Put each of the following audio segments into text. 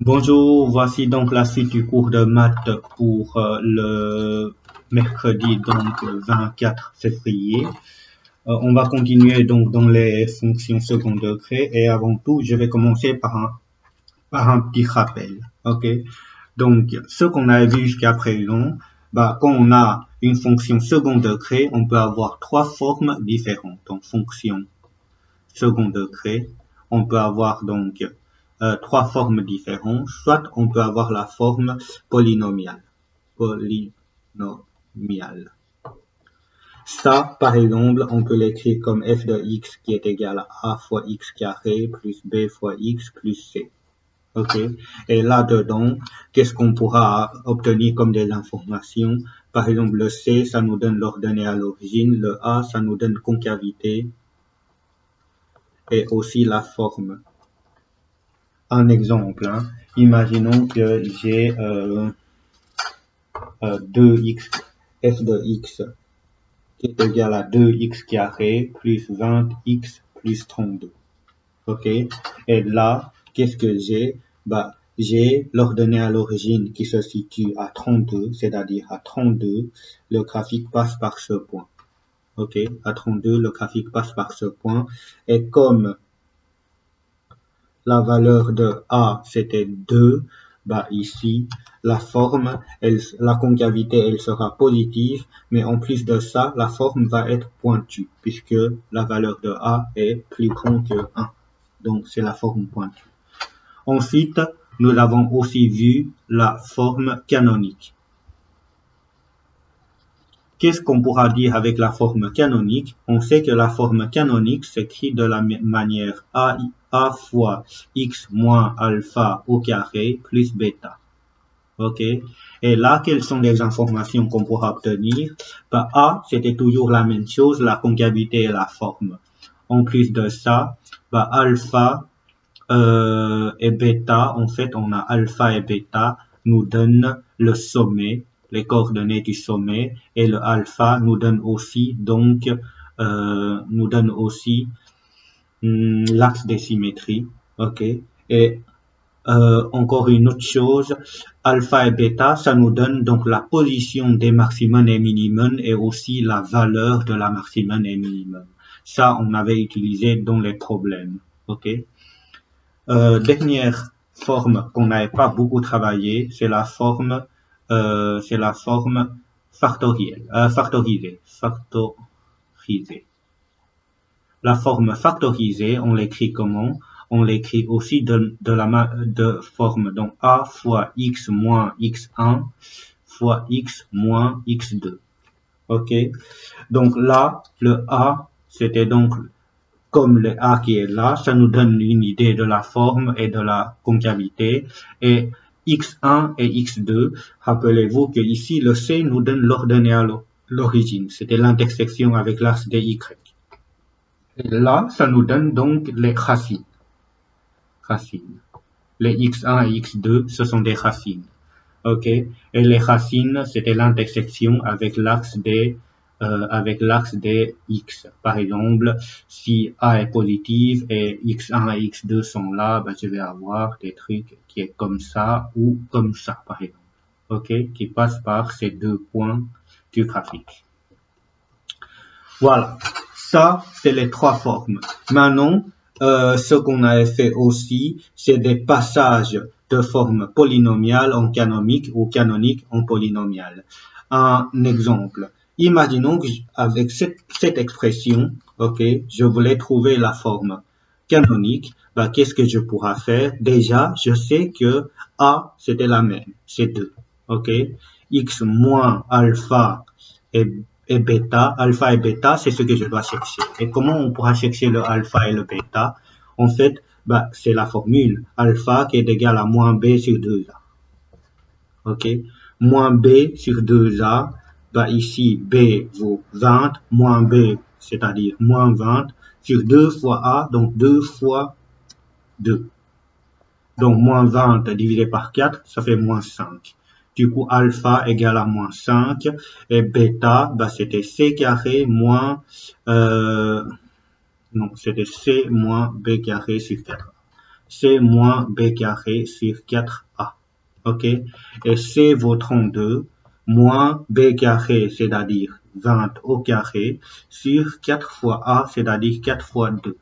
Bonjour, voici donc la suite du cours de maths pour le mercredi donc 24 février. On va continuer donc dans les fonctions second degré et avant tout, je vais commencer par un petit rappel. Ok, donc ce qu'on a vu jusqu'à présent, quand on a une fonction second degré, on peut avoir trois formes différentes. Donc fonction second degré, on peut avoir donc trois formes différentes. Soit on peut avoir la forme polynomiale. Polynomiale. Ça, par exemple, on peut l'écrire comme f de x qui est égal à a fois x carré plus b fois x plus c. Ok. Et là-dedans, qu'est-ce qu'on pourra obtenir comme des informations? Par exemple, le c, ça nous donne l'ordonnée à l'origine. Le a, ça nous donne concavité et aussi la forme. Un exemple, hein. Imaginons que j'ai 2x, f de x qui est égal à 2x carré plus 20x plus 32. Ok. Et là, qu'est-ce que j'ai? J'ai l'ordonnée à l'origine qui se situe à 32, c'est-à-dire à 32, le graphique passe par ce point. Ok. À 32, le graphique passe par ce point. Et comme la valeur de A, c'était 2, ici, la forme, la concavité, elle sera positive, mais en plus de ça, la forme va être pointue, puisque la valeur de A est plus grande que 1. Donc, c'est la forme pointue. Ensuite, nous avons aussi vu la forme canonique. Qu'est-ce qu'on pourra dire avec la forme canonique? On sait que la forme canonique s'écrit de la manière a fois x moins alpha au carré plus bêta. Ok. Et là, quelles sont les informations qu'on pourra obtenir? A, c'était toujours la même chose, la concavité et la forme. En plus de ça, alpha et bêta, en fait, on a alpha et bêta nous donnent le sommet, les coordonnées du sommet, et le alpha nous donne aussi l'axe des symétries. Ok. Et encore une autre chose, alpha et bêta, ça nous donne donc la position des maximum et minimum et aussi la valeur de la maximum et minimum. Ça, on avait utilisé dans les problèmes. Ok. Dernière forme qu'on n'avait pas beaucoup travaillé, c'est la forme factorielle, factorisée. La forme factorisée, on l'écrit comment? On l'écrit aussi de forme donc a fois x moins x1 fois x moins x2. Ok? Donc là, le a, c'était donc comme le A qui est là, ça nous donne une idée de la forme et de la concavité. Et x1 et x2, rappelez-vous que ici, le C nous donne l'ordonnée à l'origine. C'était l'intersection avec l'axe des Y. Et là, ça nous donne donc les racines. Les x1 et x2, ce sont des racines. Ok? Et les racines, c'était l'intersection avec l'axe des x. Par exemple, si A est positive et x1 et x2 sont là, je vais avoir des trucs qui est comme ça ou comme ça, par exemple. Ok? Qui passent par ces deux points du graphique. Voilà. Ça, c'est les trois formes. Maintenant, ce qu'on avait fait aussi, c'est des passages de forme polynomiale en canonique ou canonique en polynomiale. Un exemple. Imaginons qu'avec cette expression, ok, je voulais trouver la forme canonique. Qu'est-ce que je pourrais faire? Déjà, je sais que A, c'était la même, c'est 2. Ok? X moins alpha et bêta, alpha et bêta, c'est ce que je dois chercher. Et comment on pourra chercher le alpha et le bêta? En fait, c'est la formule alpha qui est égale à moins b sur 2a. Ok? Moins b sur 2a, ici b vaut 20, moins b, c'est-à-dire moins 20, sur 2 fois a, donc 2 fois 2. Donc moins 20 divisé par 4, ça fait moins 5. Du coup, alpha égale à moins 5 et bêta, c'était c carré moins, non, c'était c moins b carré sur 4. c'est moins b carré sur 4a. Ok? Et c'est vaut 32 moins b carré, c'est-à-dire 20 au carré, sur 4 fois a, c'est-à-dire 4 fois 2.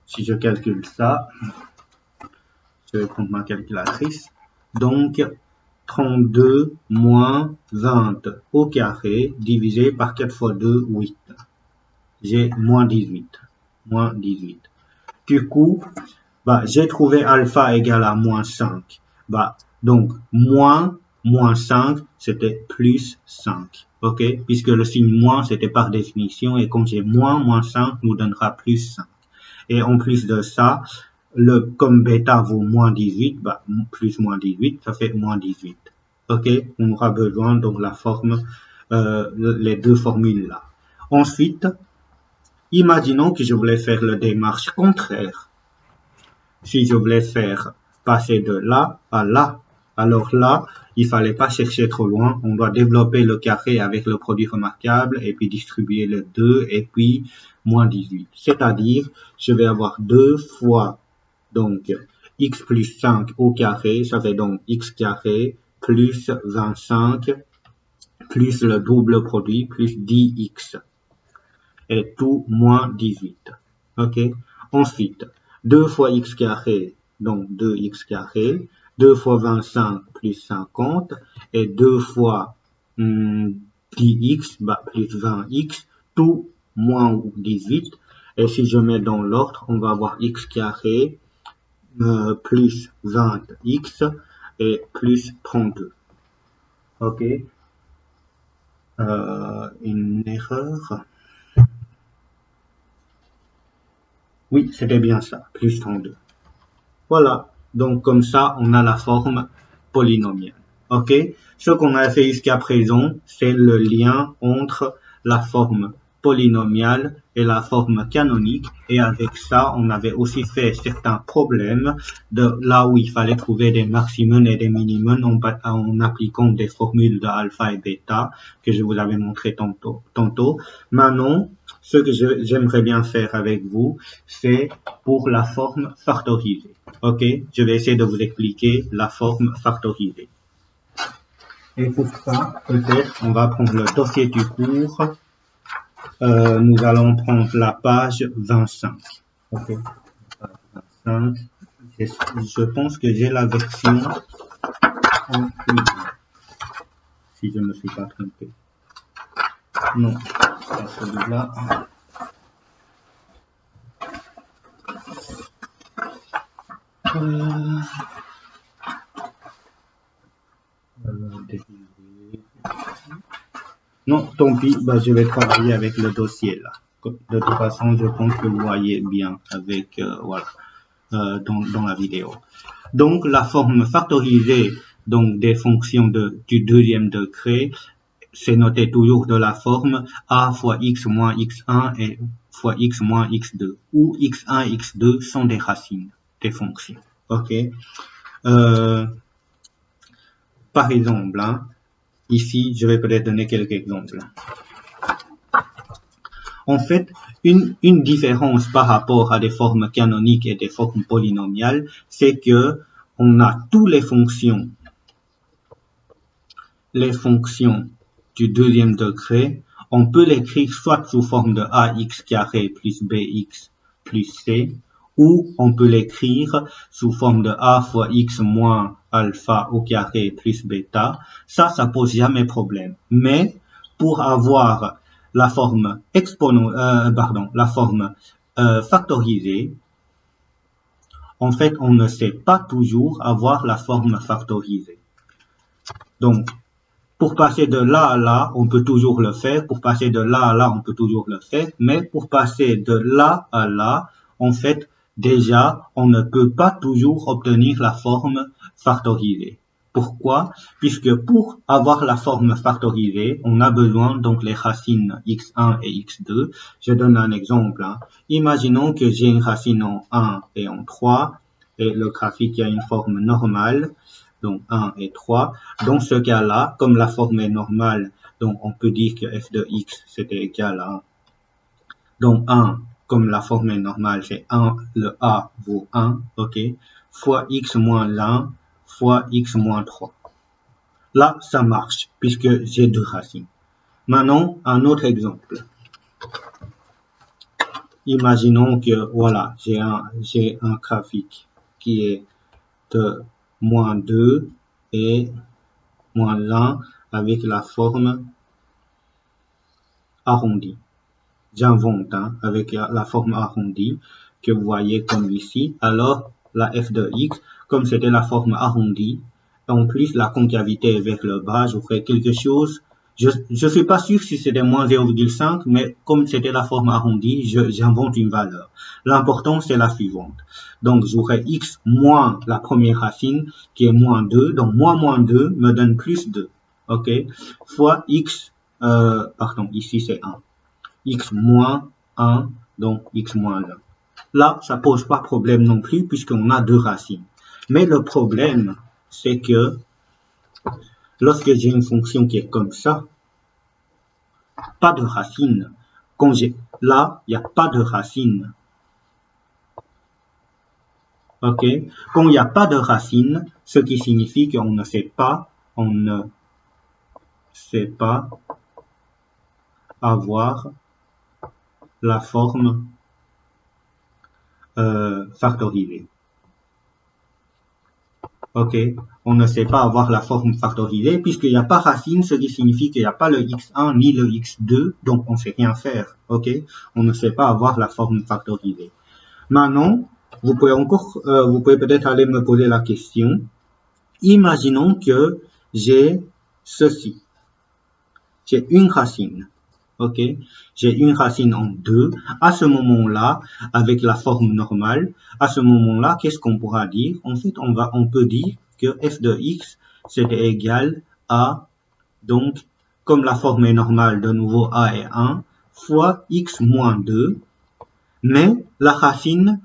Si je calcule ça, je vais prendre ma calculatrice. Donc, 32 moins 20 au carré divisé par 4 fois 2, 8. J'ai moins 18. Moins 18. Du coup, j'ai trouvé alpha égale à moins 5. Donc, moins 5, c'était plus 5. Ok? Puisque le signe moins, c'était par définition. Et comme j'ai moins 5 nous donnera plus 5. Et en plus de ça, comme bêta vaut moins 18, plus moins 18, ça fait moins 18. Ok? On aura besoin donc la forme, les deux formules là. Ensuite, imaginons que je voulais faire la démarche contraire. Si je voulais faire passer de là à là, alors là, il fallait pas chercher trop loin. On doit développer le carré avec le produit remarquable et puis distribuer le 2 et puis moins 18. C'est-à-dire, je vais avoir 2 fois donc x plus 5 au carré, ça fait donc x carré plus 25 plus le double produit plus 10x et tout moins 18. Ok? Ensuite, 2 fois x carré, donc 2x carré, 2 fois 25 plus 50, et 2 fois 10x plus 20x, tout moins 18. Et si je mets dans l'ordre, on va avoir x carré plus 20x et plus 32. Ok? Une erreur. Oui, c'était bien ça, plus 32. Voilà, donc comme ça, on a la forme polynomiale. Ok? Ce qu'on a fait jusqu'à présent, c'est le lien entre la forme polynomiale et la forme canonique. Et avec ça, on avait aussi fait certains problèmes de là où il fallait trouver des maximums et des minimums en appliquant des formules de alpha et bêta que je vous avais montré tantôt. Maintenant, ce que j'aimerais bien faire avec vous, c'est pour la forme factorisée. Ok, je vais essayer de vous expliquer la forme factorisée. Et pour ça, peut-être, on va prendre le dossier du cours. Nous allons prendre la page 25. Ok, page 25. Je pense que j'ai la version en plus. Si je ne me suis pas trompé. Non, c'est celui-là. Non, tant pis, je vais travailler avec le dossier là. De toute façon, je pense que vous voyez bien avec voilà dans la vidéo. Donc la forme factorisée donc des fonctions du deuxième degré, c'est noté toujours de la forme a fois x moins x1 et fois x moins x2, où x1 et x2 sont des racines des fonctions. Ok. Par exemple, ici, je vais peut-être donner quelques exemples. En fait, une différence par rapport à des formes canoniques et des formes polynomiales, c'est que on a toutes les fonctions du deuxième degré, on peut l'écrire soit sous forme de ax carré plus bx plus c, ou on peut l'écrire sous forme de a fois x moins alpha au carré plus bêta. Ça pose jamais problème. Mais pour avoir la forme factorisée, en fait, on ne sait pas toujours avoir la forme factorisée. Donc, pour passer de là à là, on peut toujours le faire. Pour passer de là à là, on peut toujours le faire. Mais pour passer de là à là, en fait, déjà, on ne peut pas toujours obtenir la forme factorisée. Pourquoi? Puisque pour avoir la forme factorisée, on a besoin donc les racines x1 et x2. Je donne un exemple. Imaginons que j'ai une racine en 1 et en 3 et le graphique a une forme normale. Donc 1 et 3. Dans ce cas-là, comme la forme est normale, donc on peut dire que f de x c'était égal à donc 1 comme la forme est normale, c'est 1, le A vaut 1, ok, fois x moins l'1 fois x moins 3. Là, ça marche, puisque j'ai deux racines. Maintenant, un autre exemple. Imaginons que, voilà, j'ai un graphique qui est de moins 2 et moins 1 avec la forme arrondie. J'invente avec la forme arrondie que vous voyez comme ici. Alors, la f de x, comme c'était la forme arrondie, en plus la concavité est vers le bas, je ferai quelque chose. Je ne suis pas sûr si c'était moins 0,5, mais comme c'était la forme arrondie, j'invente une valeur. L'important, c'est la suivante. Donc, j'aurai x moins la première racine, qui est moins 2. Donc, moins 2 me donne plus 2. OK? Fois x, pardon, ici c'est 1. X moins 1, donc x moins 1. Là, ça pose pas problème non plus, puisqu'on a deux racines. Mais le problème, c'est que lorsque j'ai une fonction qui est comme ça, pas de racine. Là, il n'y a pas de racine. OK? Quand il n'y a pas de racine, ce qui signifie qu'on ne sait pas avoir la forme factorisée. OK, on ne sait pas avoir la forme factorisée puisqu'il n'y a pas racine, ce qui signifie qu'il n'y a pas le x1 ni le x2, donc on ne sait rien faire. OK, on ne sait pas avoir la forme factorisée. Maintenant, vous pouvez peut-être aller me poser la question. Imaginons que j'ai ceci. J'ai une racine. OK, j'ai une racine en 2. À ce moment-là, avec la forme normale, à ce moment-là, qu'est-ce qu'on pourra dire? En fait, on peut dire que f de x, c'était égal à, donc, comme la forme est normale, de nouveau a est 1, fois x moins 2. Mais la racine,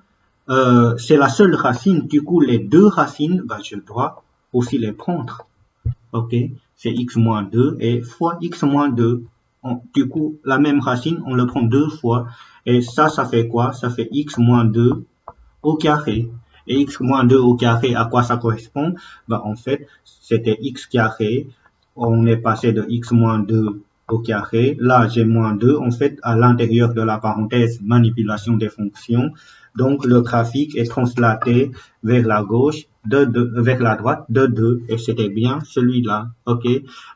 c'est la seule racine. Du coup, les deux racines, je dois aussi les prendre. OK, c'est x moins 2 et fois x moins 2. Du coup, la même racine, on le prend deux fois. Et ça fait quoi? Ça fait x moins 2 au carré. Et x moins 2 au carré, à quoi ça correspond? En fait, c'était x carré. On est passé de x moins 2 au carré. Là, j'ai moins 2. En fait, à l'intérieur de la parenthèse, manipulation des fonctions. Donc, le graphique est translaté vers la gauche, vers la droite de 2. Et c'était bien celui-là. OK?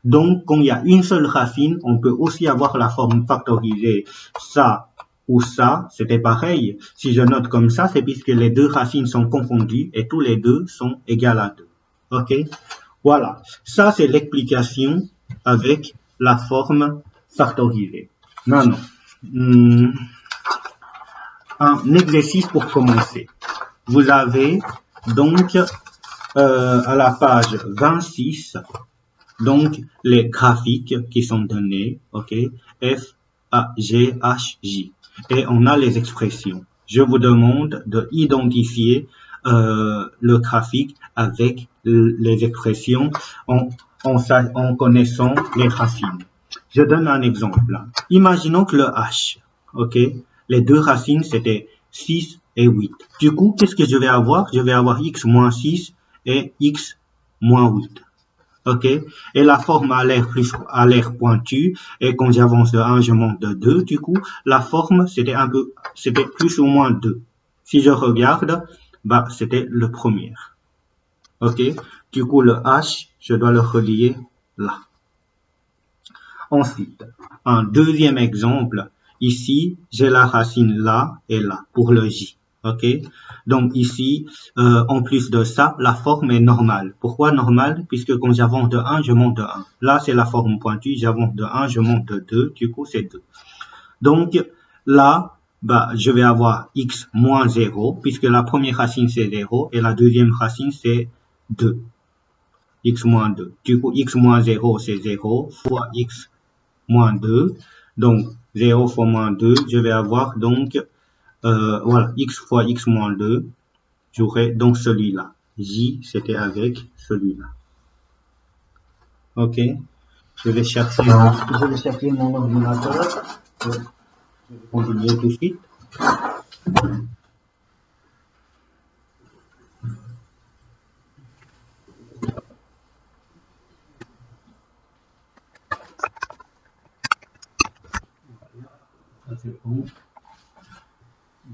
Donc, quand il y a une seule racine, on peut aussi avoir la forme factorisée. Ça ou ça, c'était pareil. Si je note comme ça, c'est puisque les deux racines sont confondues et tous les deux sont égales à 2. OK? Voilà. Ça, c'est l'explication avec la forme factorisée. Maintenant, un exercice pour commencer. Vous avez donc à la page 26 donc les graphiques qui sont donnés, OK, F, A, G, H, J. Et on a les expressions. Je vous demande de identifier le graphique avec les expressions en connaissant les racines. Je donne un exemple. Imaginons que le H, OK, les deux racines c'était 6 et 8. Du coup, qu'est-ce que je vais avoir? Je vais avoir x moins 6 et x moins 8. OK? Et la forme a l'air pointue. Et quand j'avance de 1, je monte de 2. Du coup, la forme, c'était plus ou moins 2. Si je regarde, c'était le premier. OK? Du coup, le H, je dois le relier là. Ensuite, un deuxième exemple. Ici, j'ai la racine là et là pour le J. OK? Donc ici, en plus de ça, la forme est normale. Pourquoi normale? Puisque quand j'avance de 1, je monte de 1. Là, c'est la forme pointue. J'avance de 1, je monte de 2. Du coup, c'est 2. Donc là, je vais avoir x moins 0, puisque la première racine, c'est 0, et la deuxième racine, c'est 2. X moins 2. Du coup, x moins 0, c'est 0, fois x moins 2. Donc, 0 fois moins 2, je vais avoir donc voilà, x fois x moins 2, j'aurai donc celui-là. J, c'était avec celui-là. OK. Je vais chercher mon ordinateur. Je vais continuer tout de suite.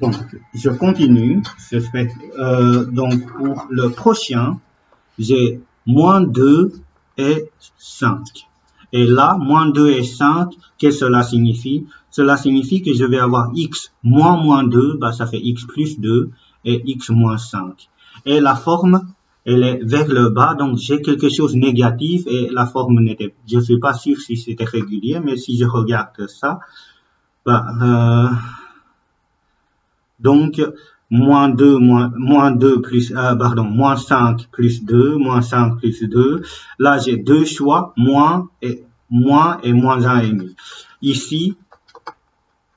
Donc, je continue. Donc, pour le prochain, j'ai moins 2 et 5. Et là, moins 2 et 5, qu'est-ce que cela signifie? Cela signifie que je vais avoir x moins 2, bah, ça fait x plus 2, et x moins 5. Et la forme, elle est vers le bas, donc j'ai quelque chose de négatif, et la forme n'était, je ne suis pas sûr si c'était régulier, mais si je regarde ça, bah, donc, moins 2 plus, moins 5 plus 2, moins 5 plus 2. Là, j'ai deux choix, moins et moins 1,5. Ici,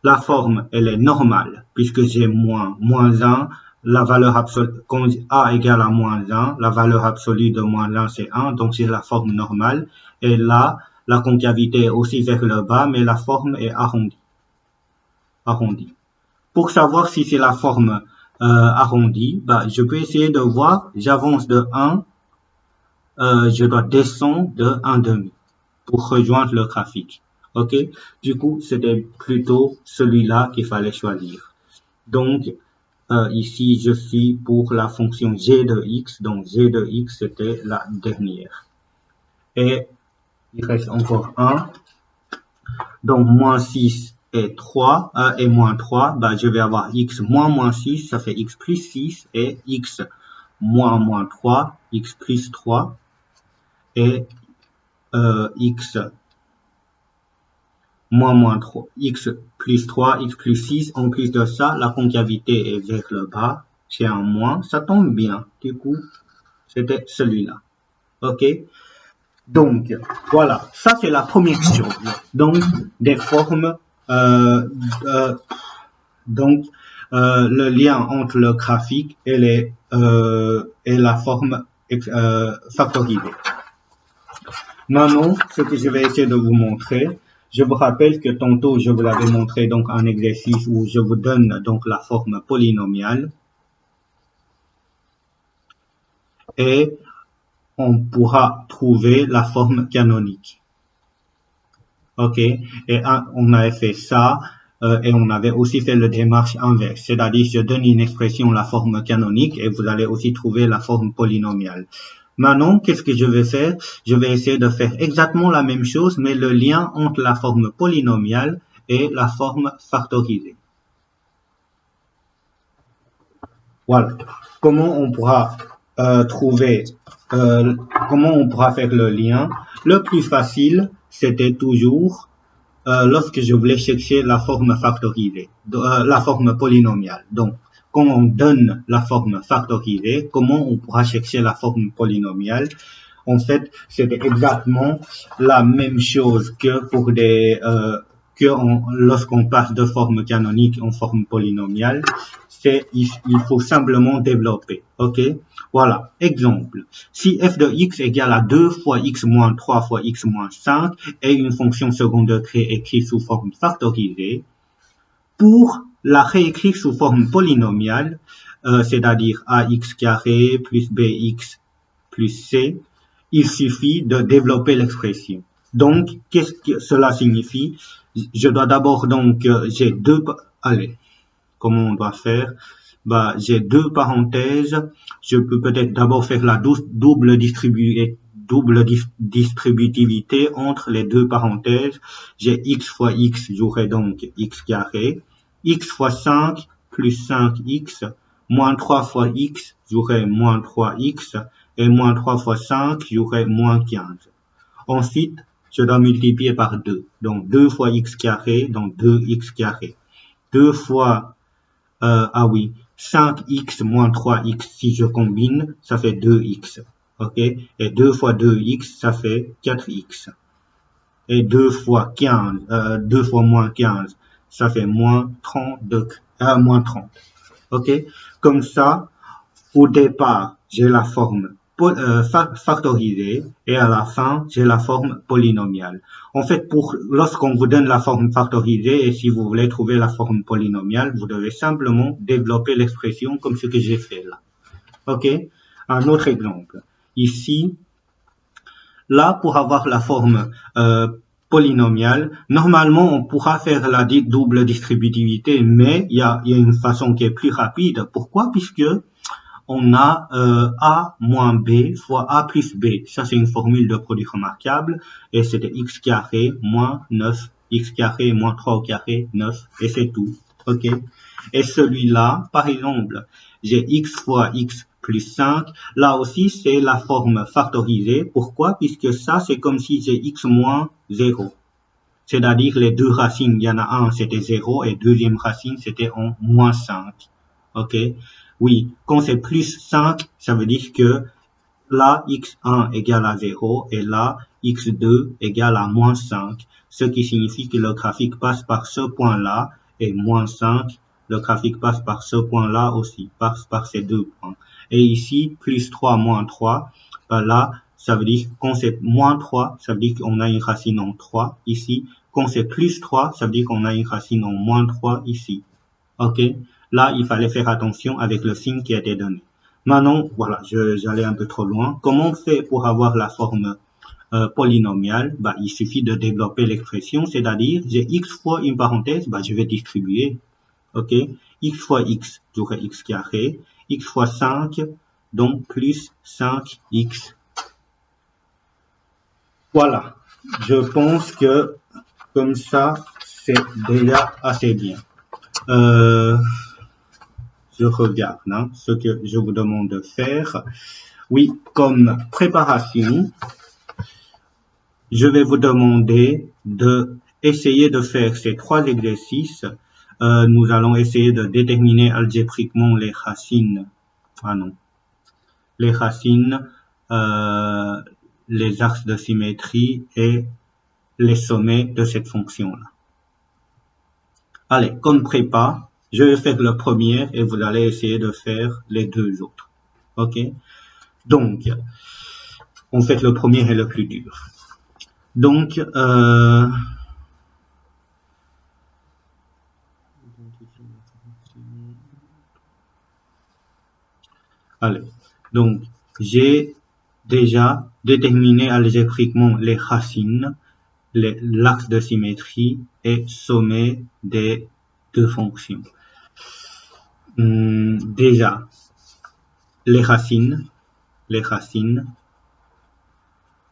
la forme, elle est normale, puisque j'ai moins 1, la valeur absolue, quand A égale à moins 1, la valeur absolue de moins 1, c'est 1, donc c'est la forme normale. Et là, la concavité est aussi vers le bas, mais la forme est arrondie. Pour savoir si c'est la forme arrondie, bah, je peux essayer de voir, j'avance de 1, je dois descendre de 1,5 pour rejoindre le graphique. Ok, du coup, c'était plutôt celui-là qu'il fallait choisir. Donc, ici, je suis pour la fonction g de x, donc g de x, c'était la dernière. Et il reste encore 1, donc moins 6 et 3 et moins 3, bah, je vais avoir x moins 6, ça fait x plus 6 et x moins 3, x plus 3 et x moins 3, x plus 3, x plus 6. En plus de ça, la concavité est vers le bas, c'est un moins, ça tombe bien. Du coup, c'était celui-là. Ok? Donc, voilà, ça c'est la première chose. Donc, des formes, le lien entre le graphique et la forme factorisée. Maintenant, ce que je vais essayer de vous montrer, je vous rappelle que tantôt je vous l'avais montré donc un exercice où je vous donne donc la forme polynomiale et on pourra trouver la forme canonique. Ok, et on avait fait ça et on avait aussi fait la démarche inverse, c'est-à-dire je donne une expression la forme canonique et vous allez aussi trouver la forme polynomiale. Maintenant, qu'est-ce que je vais faire? Je vais essayer de faire exactement la même chose, mais le lien entre la forme polynomiale et la forme factorisée. Voilà. Comment on pourra comment on pourra faire le lien? Le plus facile, c'était toujours lorsque je voulais chercher la forme factorisée, la forme polynomiale. Donc, quand on donne la forme factorisée, comment on pourra chercher la forme polynomiale? En fait, c'était exactement la même chose que pour lorsqu'on passe de forme canonique en forme polynomiale. Il faut simplement développer. Ok? Voilà. Exemple. Si f de x égale à 2 fois x moins 3 fois x moins 5 est une fonction second degré écrite sous forme factorisée, pour la réécrire sous forme polynomiale, c'est-à-dire ax carré plus bx plus c, il suffit de développer l'expression. Donc, qu'est-ce que cela signifie? Je dois d'abord donc, j'ai deux, allez, comment on doit faire? Bah, j'ai deux parenthèses. Je peux peut-être d'abord faire la double distributivité entre les deux parenthèses. J'ai x fois x, j'aurai donc x carré. X fois 5 plus 5x, moins 3 fois x, j'aurai moins 3x. Et moins 3 fois 5, j'aurai moins 15. Ensuite, je dois multiplier par 2. Donc 2 fois x carré, donc 2x carré. 2 fois 5x moins 3x, si je combine, ça fait 2x. Ok? Et 2 fois 2x, ça fait 4x. Et 2 fois 15, 2 fois moins 15, ça fait moins 30. Ok? Comme ça, au départ, j'ai la forme factorisée et à la fin, j'ai la forme polynomiale. En fait, lorsqu'on vous donne la forme factorisée et si vous voulez trouver la forme polynomiale, vous devez simplement développer l'expression comme ce que j'ai fait là. OK? Un autre exemple. Ici, là, pour avoir la forme polynomiale, normalement, on pourra faire la double distributivité, mais il y a une façon qui est plus rapide. Pourquoi? Puisque on a A moins B fois A plus B. Ça, c'est une formule de produit remarquable. Et c'était x carré moins 9, x carré moins 3 au carré, 9. Et c'est tout. OK? Et celui-là, par exemple, j'ai x fois x plus 5. Là aussi, c'est la forme factorisée. Pourquoi? Puisque ça, c'est comme si j'ai x moins 0. C'est-à-dire les deux racines, il y en a un, c'était 0, et deuxième racine, c'était en moins 5. OK? Oui, quand c'est plus 5, ça veut dire que là, x1 égale à 0, et là, x2 égale à moins 5. Ce qui signifie que le graphique passe par ce point-là, et moins 5, le graphique passe par ce point-là aussi, passe par ces deux points. Et ici, plus 3, moins 3, ben là, ça veut dire quand c'est moins 3, ça veut dire qu'on a une racine en 3 ici. Quand c'est plus 3, ça veut dire qu'on a une racine en moins 3 ici. OK? Là, il fallait faire attention avec le signe qui a été donné. Maintenant, voilà, j'allais un peu trop loin. Comment on fait pour avoir la forme polynomiale? Bah, il suffit de développer l'expression, c'est-à-dire j'ai x fois une parenthèse, bah, je vais distribuer. OK? X fois x, j'aurai x carré. X fois 5, donc plus 5x. Voilà. Je pense que comme ça, c'est déjà assez bien. Je regarde hein, ce que je vous demande de faire. Oui, comme préparation, je vais vous demander de essayer de faire ces trois exercices. Nous allons essayer de déterminer algébriquement les racines. Ah non. Les racines, les axes de symétrie et les sommets de cette fonction-là. Allez, comme prépa, je vais faire le premier et vous allez essayer de faire les deux autres. OK? Donc, on fait le premier et le plus dur. Donc, allez, donc j'ai déjà déterminé algébriquement les racines, l'axe de symétrie et sommet des deux fonctions. Déjà, les racines,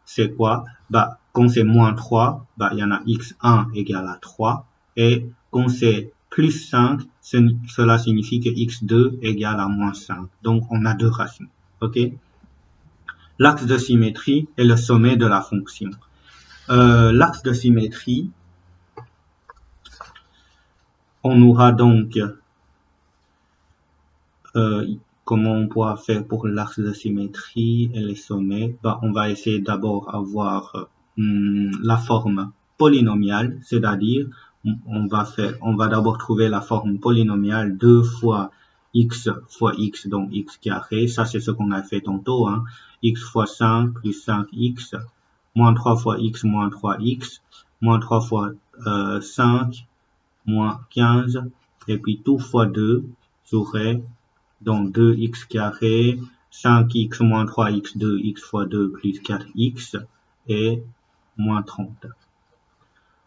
c'est quoi? Bah, quand c'est moins 3, bah, il y en a x1 égale à 3. Et quand c'est plus 5, cela signifie que x2 égale à moins 5. Donc, on a deux racines. OK? L'axe de symétrie est le sommet de la fonction. L'axe de symétrie, on aura donc comment on pourra faire pour l'axe de symétrie et les sommets? Bah, on va essayer d'abord avoir la forme polynomiale, c'est-à-dire on va d'abord trouver la forme polynomiale 2 fois x, donc x carré. Ça, c'est ce qu'on a fait tantôt. Hein. X fois 5 plus 5x, moins 3 fois x moins 3x, moins 3 fois 5, moins 15, et puis tout fois 2, j'aurai donc 2x carré, 5x moins 3x, 2x fois 2 plus 4x et moins 30.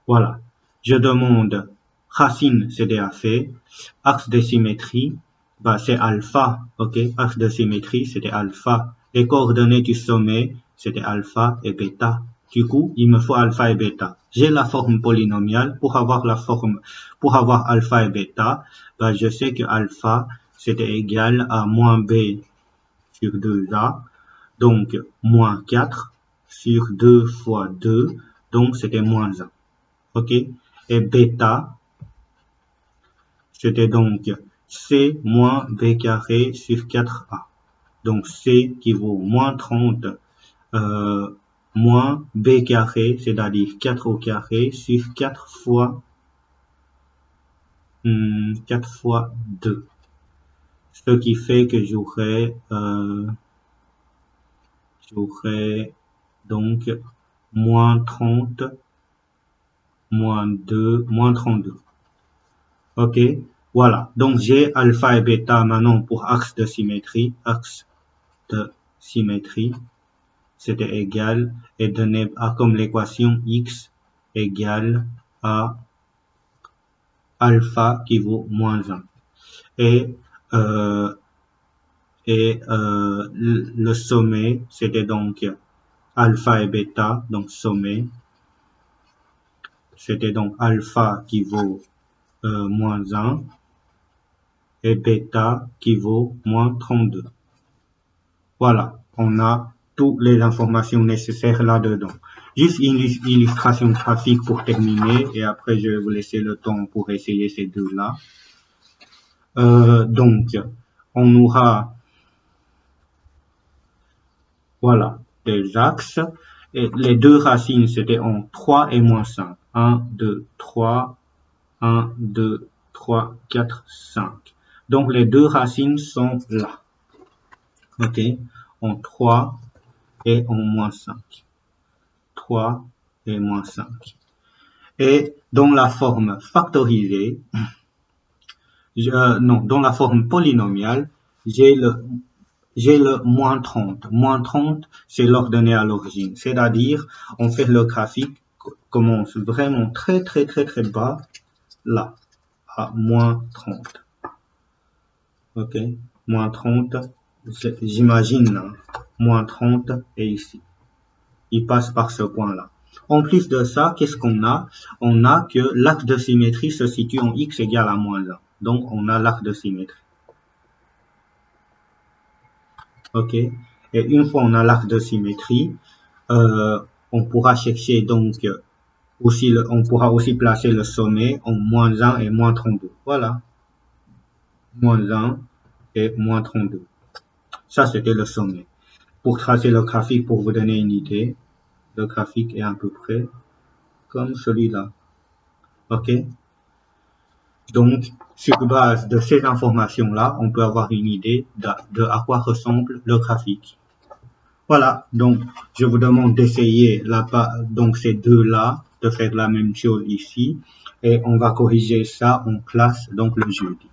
Voilà. Je demande racine, c'est déjà fait. Axe de symétrie, bah, c'est alpha. OK? Axe de symétrie, c'était alpha. Les coordonnées du sommet, c'était alpha et bêta. Du coup, il me faut alpha et bêta. J'ai la forme polynomiale. Pour avoir alpha et bêta, bah, je sais que alpha, c'était égal à moins b sur 2a. Donc, moins 4 sur 2 fois 2. Donc, c'était moins 1. OK? Et bêta, c'était donc c moins b carré sur 4a. Donc, c qui vaut moins 30 moins b carré, c'est-à-dire 4 au carré, sur 4 fois 2. Ce qui fait que j'aurai j'aurai donc moins 30, moins 2, moins 32. Ok, voilà. Donc j'ai alpha et bêta maintenant pour axe de symétrie. Axe de symétrie, c'était égal, et donné à comme l'équation x égale à alpha qui vaut moins 1. Et le sommet, c'était donc alpha et bêta, donc sommet, c'était donc alpha qui vaut moins 1 et bêta qui vaut moins 32. Voilà, on a toutes les informations nécessaires là-dedans. Juste une illustration graphique pour terminer et après je vais vous laisser le temps pour essayer ces deux-là. Donc, on aura, voilà, des axes. Et les deux racines, c'était en 3 et moins 5. 1, 2, 3, 1, 2, 3, 4, 5. Donc, les deux racines sont là. Ok, en 3 et en moins 5. 3 et moins 5. Et dans la forme factorisée, dans la forme polynomiale, j'ai le moins 30. Moins 30, c'est l'ordonnée à l'origine. C'est-à-dire, on fait le graphique, commence vraiment très bas, là, à moins 30. Ok, moins 30, j'imagine, hein, moins 30 et ici. Il passe par ce point-là. En plus de ça, qu'est-ce qu'on a? On a que l'axe de symétrie se situe en x égale à moins 1. Donc, on a l'axe de symétrie. Ok. Et une fois on a l'axe de symétrie, on pourra chercher donc aussi, on pourra aussi placer le sommet en moins 1 et moins 32. Voilà. Moins 1 et moins 32. Ça, c'était le sommet. Pour tracer le graphique, pour vous donner une idée, le graphique est à peu près comme celui-là. Ok. Donc, sur base de ces informations-là, on peut avoir une idée de à quoi ressemble le graphique. Voilà, donc je vous demande d'essayer donc ces deux-là, de faire la même chose ici, et on va corriger ça en classe donc le jeudi.